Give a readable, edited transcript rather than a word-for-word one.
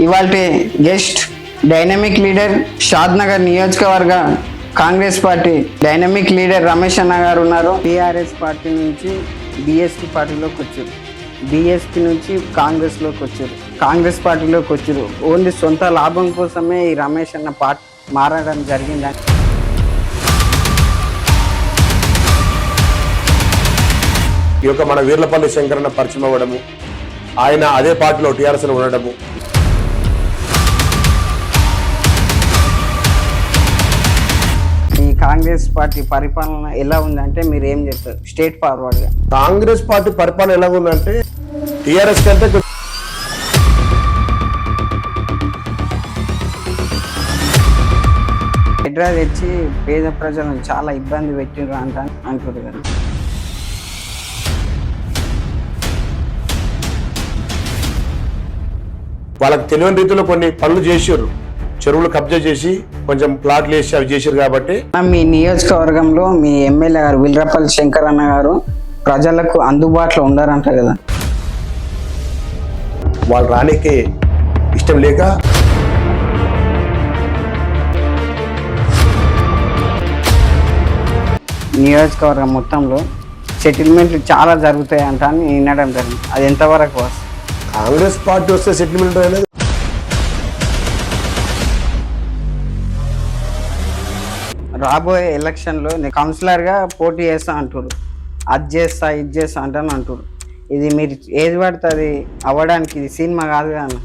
ఇవాల్టి guest dynamic leader Shadnagar నియోజకవర్గ Congress party dynamic leader Ramesh అన్న గారు ఉన్నారు. టీఆర్ఎస్ పార్టీ నుంచి బీఎస్పీ పార్టీలోకి వచ్చారు, బీఎస్పీ నుంచి కాంగ్రెస్లోకి వచ్చారు, కాంగ్రెస్ పార్టీలోకి వచ్చారు. ఓన్లీ సొంత లాభం కోసమే ఈ రమేష్ అన్న పార్టీ మారడం జరిగిందని ఈ యొక్క మన వీర్లపల్లి శంకరన్న పరిచయం అవ్వడము, ఆయన అదే పార్టీలో టీఆర్ఎస్లో ఉండడము, ఈ కాంగ్రెస్ పార్టీ పరిపాలన ఎలా ఉందంటే మీరు ఏం చెప్తారు స్ట్రేట్ ఫార్వర్డ్గా? కాంగ్రెస్ పార్టీ పరిపాలన ఎలా ఉందంటే టీఆర్ఎస్ కంటే హెడ్రా తెచ్చి పేద ప్రజలను చాలా ఇబ్బంది పెట్టిర్రు అంటారు కదా. వాళ్ళకి తెలియని రీతిలో కొన్ని పనులు చేసారు, చెరువులు కబ్జా చేసి కొంచెం ప్లాట్లు వేసి అవి చేశారు. కాబట్టి మీ నియోజకవర్గంలో మీ ఎమ్మెల్యే గారు వీర్లపల్లి శంకర్ అన్న గారు ప్రజలకు అందుబాటులో ఉండారంట కదా. వాళ్ళు రానికి ఇష్టం లేక నియోజకవర్గం మొత్తంలో సెటిల్మెంట్లు చాలా జరుగుతాయి అంట అని వినడం జరిగింది. అది ఎంతవరకు వస్తుంది? కాంగ్రెస్ పార్టీ వస్తే సెటిల్మెంట్ అనేది రాబోయే ఎలక్షన్లో నేను కౌన్సిలర్గా పోటీ చేస్తా అంటారు, అది చేస్తా ఇది చేస్తా అంటాను అంటారు. ఇది మీరు ఏది పడితే అది అవ్వడానికి ఇది సినిమా కాదు కానీ